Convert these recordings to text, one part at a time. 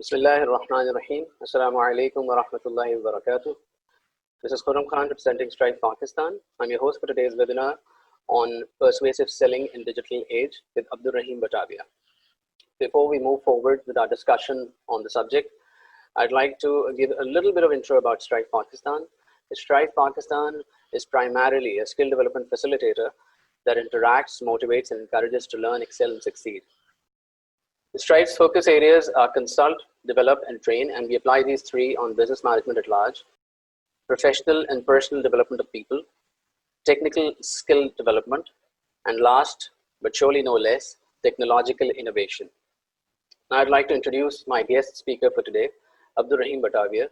Bismillahir Rahmanir Rahim. Assalamu alaikum wa rahmatullahi wa barakatuh. This is Khurram Khan representing Stryvve Pakistan. I'm your host for today's webinar on persuasive selling in digital age with Abdul Rahim Batavia. Before we move forward with our discussion on the subject, I'd like to give a little bit of intro about Stryvve Pakistan. Stryvve Pakistan is primarily a skill development facilitator that interacts, motivates, and encourages to learn, excel, and succeed. Stryvve's focus areas are consult, develop, and train, and we apply these three on business management at large, professional and personal development of people, technical skill development, and last, but surely no less, technological innovation. Now I'd like to introduce my guest speaker for today, Abdul Rahim Batavia.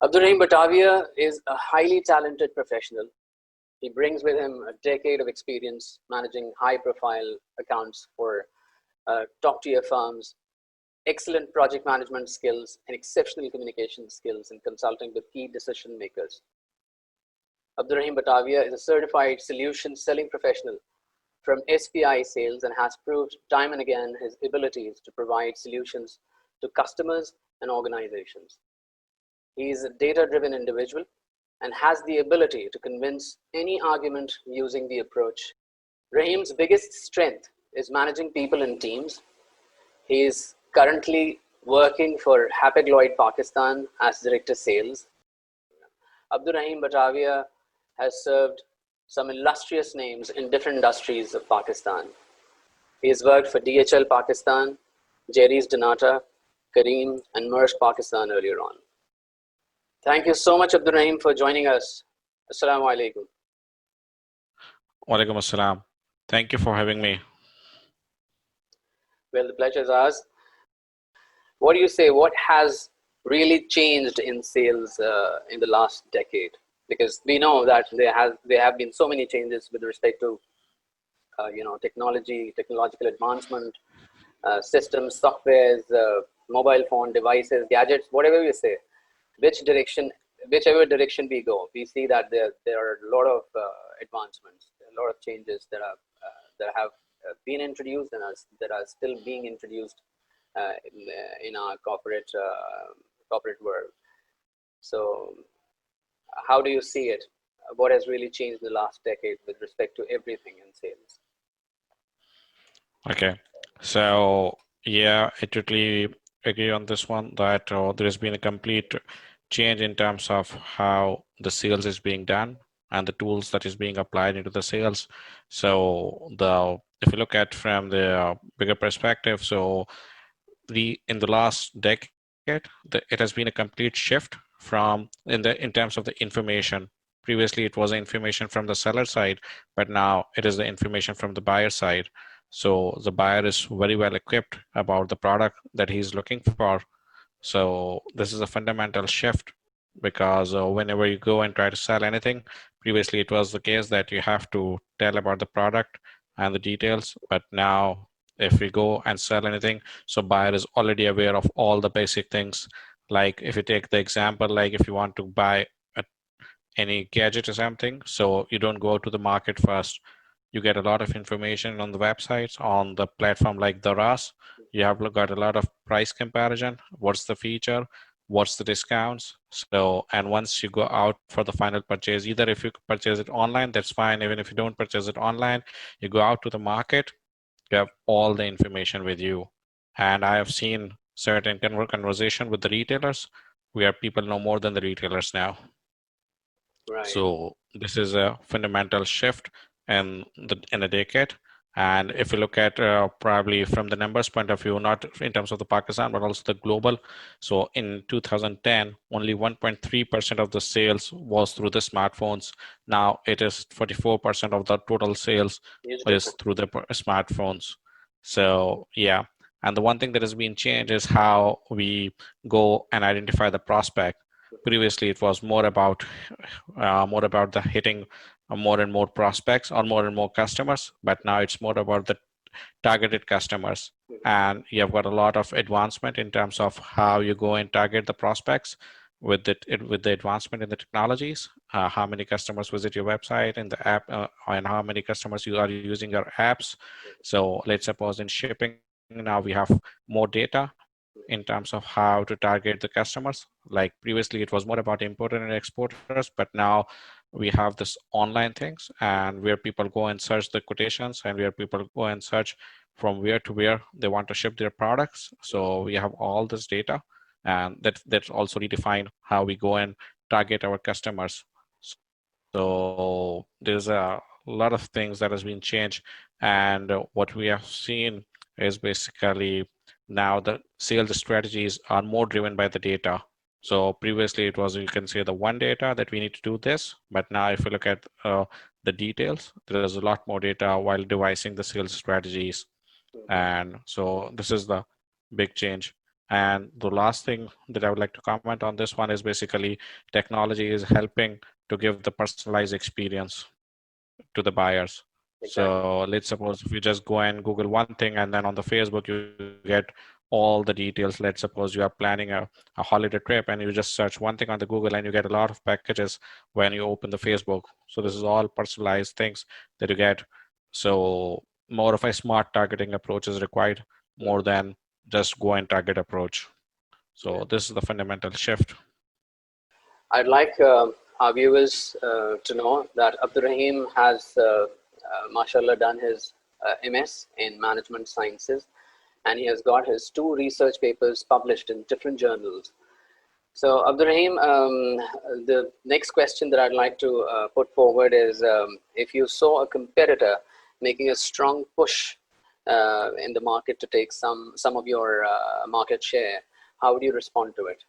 Abdul Rahim Batavia is a highly talented professional. He brings with him a decade of experience managing high-profile accounts for top-tier firms, excellent project management skills, and exceptional communication skills in consulting with key decision makers. Abdul Rahim Batavia is a certified solution selling professional from SPI Sales and has proved time and again his abilities to provide solutions to customers and organizations. He is a data-driven individual and has the ability to convince any argument using the approach. Rahim's biggest strength is managing people in teams. He is currently working for Hapag Lloyd Pakistan as Director Sales. Abdul Rahim Batavia has served some illustrious names in different industries of Pakistan. He has worked for DHL Pakistan, Gerry's dnata, Careem, and Maersk Pakistan earlier on. Thank you so much, Abdul Rahim, for joining us. Assalamu alaikum. Wa alaikum assalam. Thank you for having me. Well, the pleasure is ours. What do you say? What has really changed in sales in the last decade? Because we know that there have been so many changes with respect to technology, technological advancement, systems, softwares, mobile phone devices, gadgets, whatever you say. Whichever direction we go, we see that there are a lot of advancements, a lot of changes that have been introduced and that are still being introduced in our corporate world. So how do you see it? What has really changed in the last decade with respect to everything in sales? Okay, so yeah, I totally agree on this one that there has been a complete change in terms of how the sales is being done and the tools that is being applied into the sales. So if you look at from the bigger perspective, so in the last decade, it has been a complete shift from in terms of the information. Previously, it was information from the seller side, but now it is the information from the buyer side. So the buyer is very well equipped about the product that he's looking for. So this is a fundamental shift because whenever you go and try to sell anything, previously it was the case that you have to tell about the product and the details, but now if we go and sell anything, so buyer is already aware of all the basic things. Like if you take the example, like if you want to buy any gadget or something, so you don't go to the market first. You get a lot of information on the websites, on the platform like the RAS. You have got a lot of price comparison. What's the feature? What's the discounts? So, and once you go out for the final purchase, either if you purchase it online, that's fine. Even if you don't purchase it online, you go out to the market, you have all the information with you. And I have seen certain conversation with the retailers where people know more than the retailers now. Right. So this is a fundamental shift in a decade. And if you look at probably from the numbers point of view, not in terms of the Pakistan, but also the global. So in 2010, only 1.3% of the sales was through the smartphones. Now it is 44% of the total sales is through the smartphones. So yeah. And the one thing that has been changed is how we go and identify the prospect. Previously, it was more about the hitting more and more prospects or more and more customers, but now it's more about the targeted customers. And you have got a lot of advancement in terms of how you go and target the prospects with the advancement in the technologies, how many customers visit your website and the app, and how many customers you are using your apps. So let's suppose in shipping, now we have more data in terms of how to target the customers. Like previously, it was more about importers and exporters, but now we have this online things and where people go and search the quotations and where people go and search from where to where they want to ship their products. So we have all this data, and that's also redefine how we go and target our customers. So there's a lot of things that has been changed, and what we have seen is basically now the sales strategies are more driven by the data. So previously it was, you can say, the one data that we need to do this, but now if you look at the details, there is a lot more data while devising the sales strategies. And so this is the big change. And the last thing that I would like to comment on this one is basically technology is helping to give the personalized experience to the buyers. Exactly. So let's suppose if you just go and Google one thing and then on the Facebook you get all the details. Let's suppose you are planning a holiday trip and you just search one thing on the Google and you get a lot of packages when you open the Facebook. So this is all personalized things that you get. So more of a smart targeting approach is required more than just go and target approach. So this is the fundamental shift. I'd like our viewers to know that Abdul Rahim has, mashallah, done his MS in Management Sciences, and he has got his 2 research papers published in different journals. So, Abdul Rahim, the next question that I'd like to put forward is, if you saw a competitor making a strong push in the market to take some of your market share, how would you respond to it?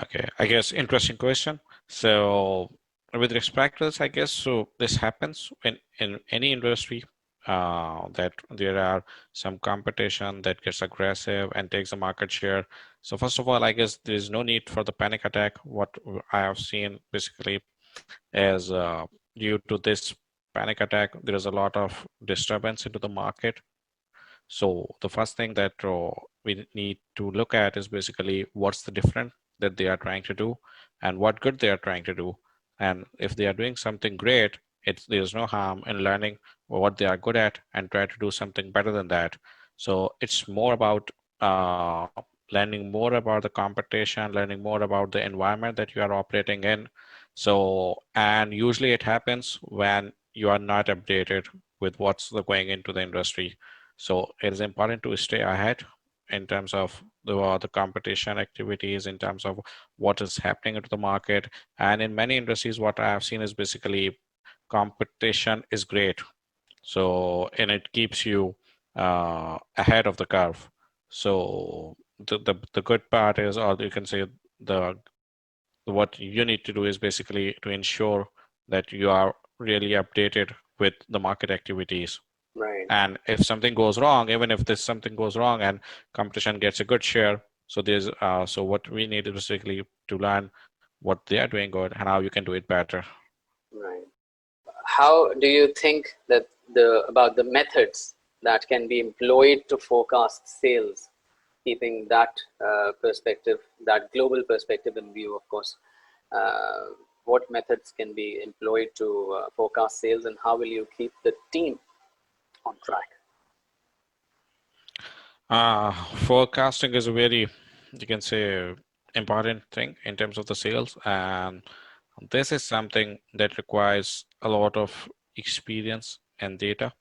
Okay, I guess interesting question. So with respect to this, I guess so this happens in any industry that there are some competition that gets aggressive and takes the market share. So first of all, I guess there is no need for the panic attack. What I have seen basically is due to this panic attack, there is a lot of disturbance into the market. So the first thing that we need to look at is basically what's the difference that they are trying to do and what good they are trying to do. And if they are doing something great, there's no harm in learning what they are good at and try to do something better than that. So it's more about learning more about the competition, learning more about the environment that you are operating in. So, and usually it happens when you are not updated with what's going into the industry. So it is important to stay ahead in terms of the competition activities, in terms of what is happening into the market. And in many industries, what I have seen is basically competition is great. So, and it keeps you ahead of the curve. So the good part is, or you can say the what you need to do is basically to ensure that you are really updated with the market activities. Right. And if something goes wrong, even if this something goes wrong and competition gets a good share, so there's so what we need is basically to learn what they are doing good and how you can do it better. Right. How do you think that about the methods that can be employed to forecast sales, keeping that perspective, that global perspective in view, of course? What methods can be employed to forecast sales, and how will you keep the team on track? Forecasting is a very, you can say, important thing in terms of the sales, and this is something that requires a lot of experience and data.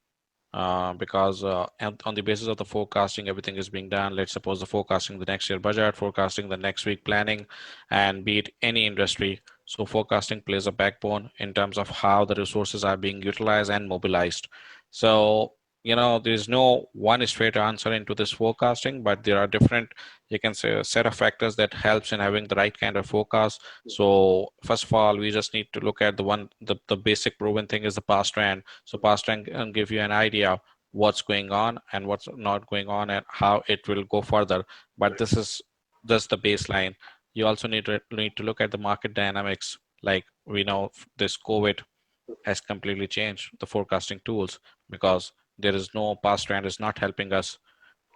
Because on the basis of the forecasting, everything is being done. Let's suppose the forecasting the next year budget, forecasting the next week planning, and be it any industry. So forecasting plays a backbone in terms of how the resources are being utilized and mobilized. So, there's no one straight answer into this forecasting, but there are different, you can say, a set of factors that helps in having the right kind of forecast. So first of all, we just need to look at the basic proven thing is the past trend. So past trend can give you an idea what's going on and what's not going on and how it will go further. But this is just the baseline. You also need to look at the market dynamics. Like we know this COVID has completely changed the forecasting tools because there is no past trend is not helping us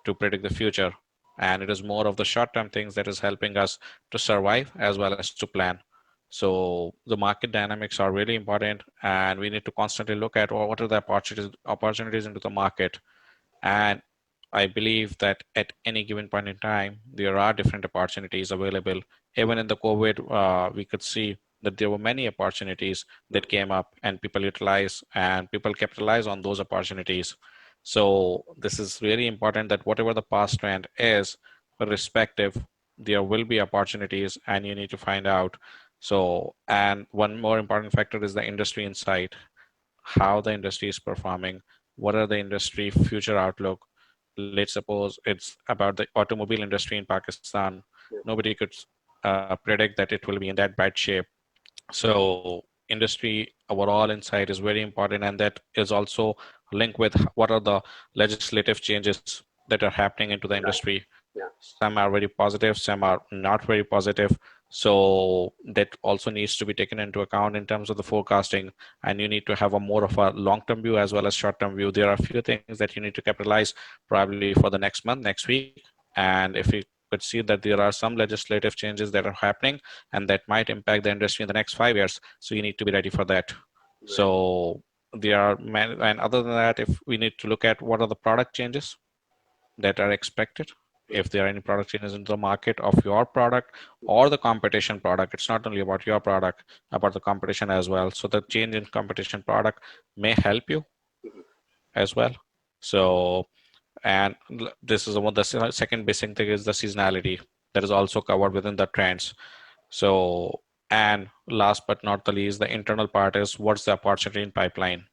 to predict the future, and it is more of the short-term things that is helping us to survive as well as to plan. So the market dynamics are really important, and we need to constantly look at what are the opportunities into the market. And I believe that at any given point in time, there are different opportunities available. Even in the COVID, we could see that there were many opportunities that came up and people utilize and people capitalize on those opportunities. So this is really important that whatever the past trend is, irrespective, there will be opportunities and you need to find out. So, and one more important factor is the industry insight, how the industry is performing, what are the industry future outlook. Let's suppose it's about the automobile industry in Pakistan. Nobody could predict that it will be in that bad shape. So industry overall insight is very important, and that is also linked with what are the legislative changes that are happening into the industry. Yeah. Some are very positive, some are not very positive. So that also needs to be taken into account in terms of the forecasting, and you need to have a more of a long-term view as well as short-term view. There are a few things that you need to capitalize probably for the next month, next week. And if you could see that there are some legislative changes that are happening and that might impact the industry in the next 5 years, so you need to be ready for that. So there are many, and other than that, if we need to look at what are the product changes that are expected, if there are any product changes into the market of your product or the competition product. It's not only about your product, about the competition as well. So the change in competition product may help you as well. So, and this is one, the second basic thing is the seasonality that is also covered within the trends. So, and last but not the least, the internal part is what's the opportunity in pipeline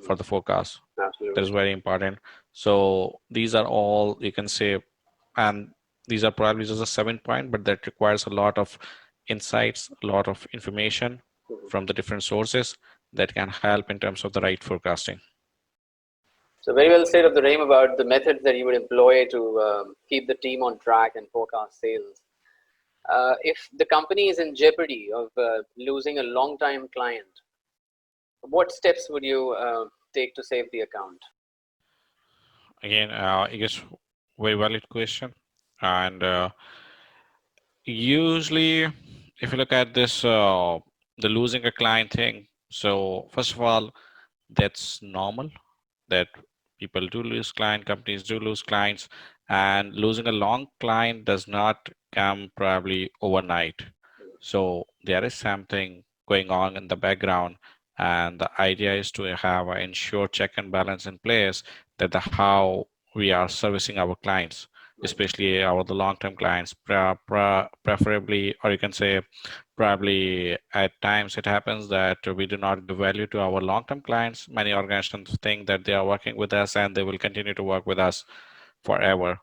for the forecast. Absolutely. That is very important. So these are all you can say, and these are probably just a 7 point, but that requires a lot of insights, a lot of information from the different sources that can help in terms of the right forecasting. So very well said, Abdul Rahim, about the methods that you would employ to keep the team on track and forecast sales. If the company is in jeopardy of losing a long-time client, what steps would you take to save the account? Again, I guess very valid question. And usually, if you look at this, the losing a client thing. So first of all, that's normal that people do lose client, companies do lose clients, and losing a long client does not come probably overnight. So there is something going on in the background, and the idea is to have an ensure check and balance in place that the how we are servicing our clients, especially our the long-term clients, preferably, or you can say probably at times it happens that we do not give value to our long-term clients. Many organizations think that they are working with us and they will continue to work with us forever.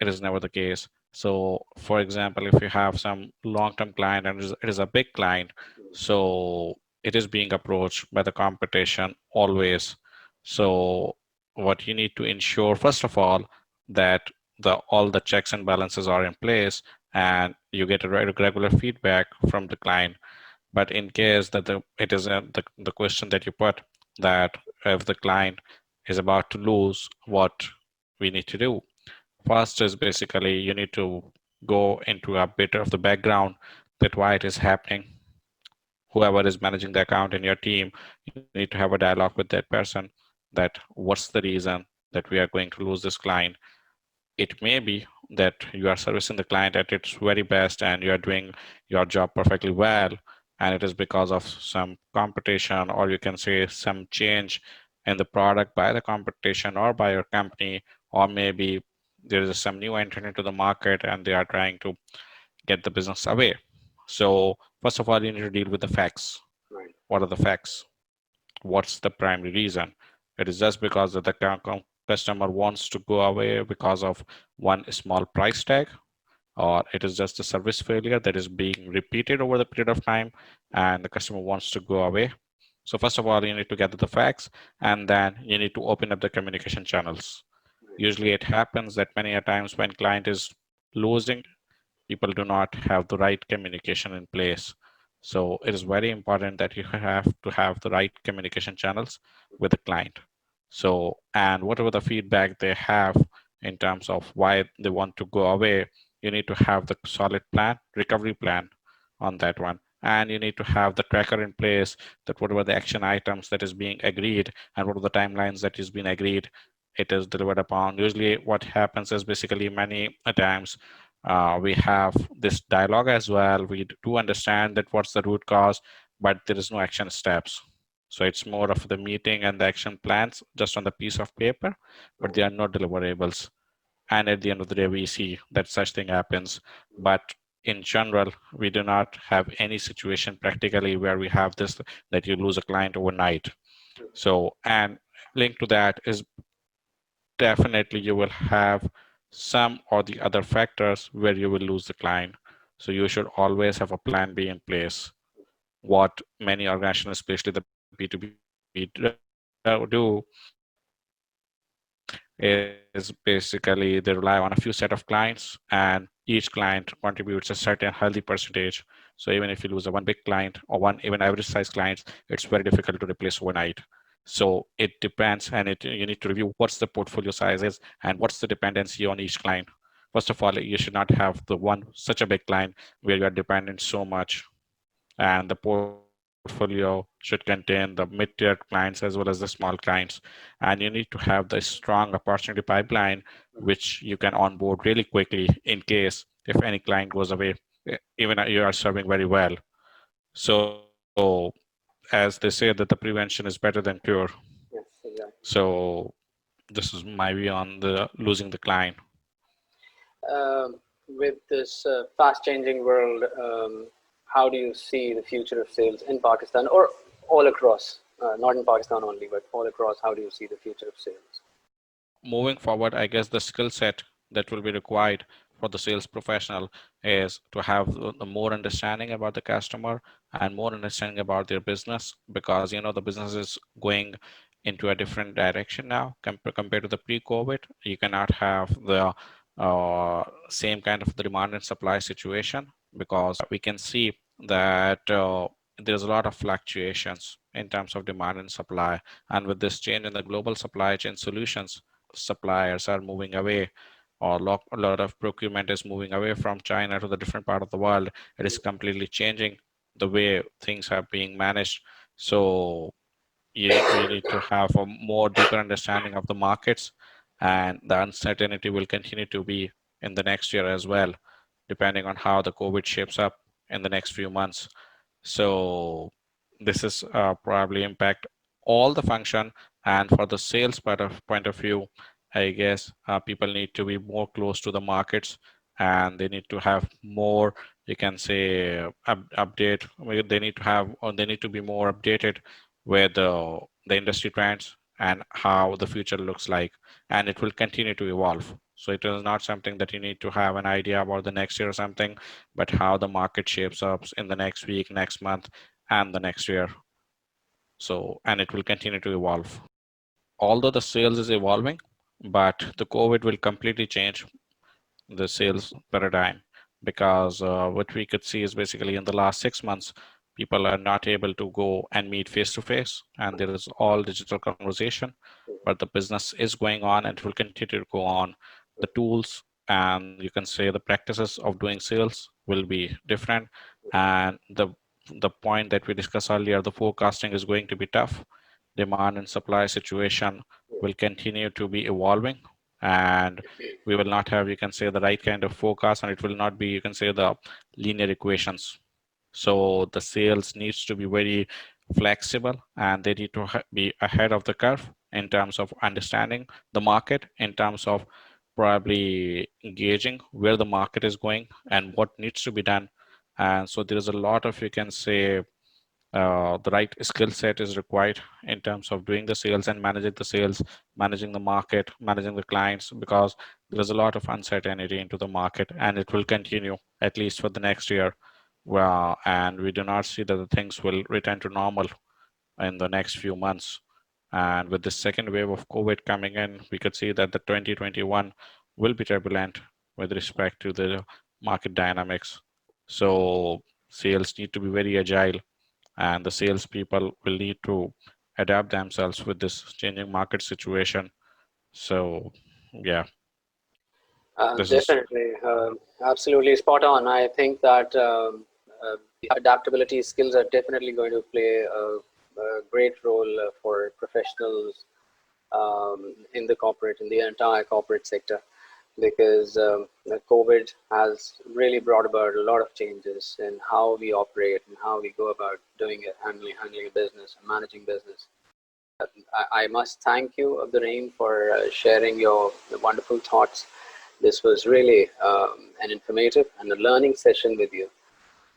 It is never the case. So for example, if you have some long-term client and it is a big client, so it is being approached by the competition always. So what you need to ensure, first of all, that all the checks and balances are in place and you get a regular feedback from the client. But in case that it is the question that you put, that if the client is about to lose, what we need to do. First is basically you need to go into a bit of the background that why it is happening. Whoever is managing the account in your team, you need to have a dialogue with that person that what's the reason that we are going to lose this client. It may be that you are servicing the client at its very best and you are doing your job perfectly well, and it is because of some competition, or you can say some change in the product by the competition or by your company, or maybe there is some new entrant into the market and they are trying to get the business away. So first of all, you need to deal with the facts. Right. What are the facts? What's the primary reason? It is just because that the customer wants to go away because of one small price tag, or it is just a service failure that is being repeated over the period of time and the customer wants to go away. So first of all, you need to gather the facts, and then you need to open up the communication channels. Usually it happens that many a times when client is losing, people do not have the right communication in place. So it is very important that you have to have the right communication channels with the client. So, and whatever the feedback they have in terms of why they want to go away, you need to have the solid plan, recovery plan on that one. And you need to have the tracker in place that whatever the action items that is being agreed and what are the timelines that is being agreed, it is delivered upon. Usually what happens is basically many times we have this dialogue as well. We do understand that what's the root cause, but there is no action steps. So it's more of the meeting and the action plans just on the piece of paper, but they are not deliverables. And at the end of the day, we see that such thing happens. But in general, we do not have any situation practically where we have this, that you lose a client overnight. So, and linked to that is definitely you will have some or the other factors where you will lose the client. So you should always have a plan B in place. What many organizations, especially the B2B do is basically they rely on a few set of clients, and each client contributes a certain healthy percentage. So even if you lose a one big client or one even average size clients, it's very difficult to replace overnight. So it depends, and you need to review what's the portfolio sizes and what's the dependency on each client. First of all, you should not have the one such a big client where you are dependent so much, and the portfolio should contain the mid-tier clients as well as the small clients. And you need to have the strong opportunity pipeline, which you can onboard really quickly in case if any client goes away, even you are serving very well. So as they say that the prevention is better than cure. Yes, exactly. So this is my view on the losing the client. With this fast changing world, how do you see the future of sales in Pakistan or all across? Not in Pakistan only, but all across. How do you see the future of sales? Moving forward, I guess the skill set that will be required for the sales professional is to have the more understanding about the customer and more understanding about their business, because the business is going into a different direction now compared to the pre-COVID. You cannot have the same kind of the demand and supply situation, because we can see that there's a lot of fluctuations in terms of demand and supply. And with this change in the global supply chain solutions, suppliers are moving away, or a lot of procurement is moving away from China to the different part of the world. It is completely changing the way things are being managed. So you need to have a more deeper understanding of the markets, and the uncertainty will continue to be in the next year as well, depending on how the COVID shapes up in the next few months. So this is probably impact all the function. And for the sales point of view, I guess people need to be more close to the markets, and they need to have more, you can say, update. They need to have, or they need to be more updated with the industry trends and how the future looks like, and it will continue to evolve. So it is not something that you need to have an idea about the next year or something, but how the market shapes up in the next week, next month, and the next year. So, and it will continue to evolve. Although the sales is evolving, but the COVID will completely change the sales paradigm, because what we could see is basically in the last 6 months, people are not able to go and meet face to face, and there is all digital conversation. But the business is going on and it will continue to go on. The tools and you can say the practices of doing sales will be different, and the point that we discussed earlier, the forecasting is going to be tough. Demand and supply situation will continue to be evolving, and we will not have, you can say, the right kind of forecast, and it will not be, you can say, the linear equations. So the sales needs to be very flexible, and they need to be ahead of the curve in terms of understanding the market, in terms of probably engaging where the market is going and what needs to be done. And so there is a lot of, you can say, the right skill set is required in terms of doing the sales and managing the sales, managing the market, managing the clients, because there's a lot of uncertainty into the market, and it will continue at least for the next year. Well, and we do not see that the things will return to normal in the next few months. And with the second wave of COVID coming in, we could see that the 2021 will be turbulent with respect to the market dynamics. So sales need to be very agile, and the salespeople will need to adapt themselves with this changing market situation. So, yeah, this is. Definitely, absolutely spot on. I think that the adaptability skills are definitely going to play a great role for professionals in the entire corporate sector, because COVID has really brought about a lot of changes in how we operate and how we go about doing it, handling business and managing business. I must thank you, Abdul Rahim, for sharing your wonderful thoughts. This was really an informative and a learning session with you.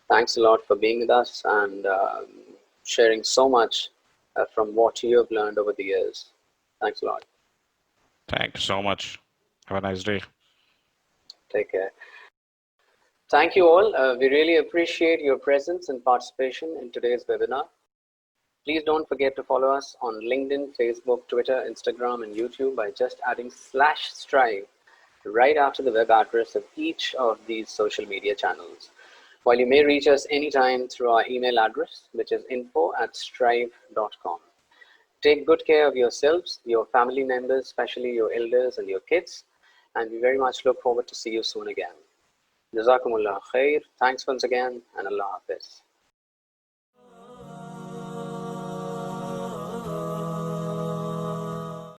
Thanks a lot for being with us and sharing so much from what you have learned over the years. Thanks a lot. Thank you so much. Have a nice day. Take care. Thank you all. We really appreciate your presence and participation in today's webinar. Please don't forget to follow us on LinkedIn, Facebook, Twitter, Instagram, and YouTube by just adding /Stryvve right after the web address of each of these social media channels. While you may reach us anytime through our email address, which is info@stryvve.com. Take good care of yourselves, your family members, especially your elders and your kids, and we very much look forward to see you soon again. Jazakumullah khair. Thanks once again, and Allah Hafiz.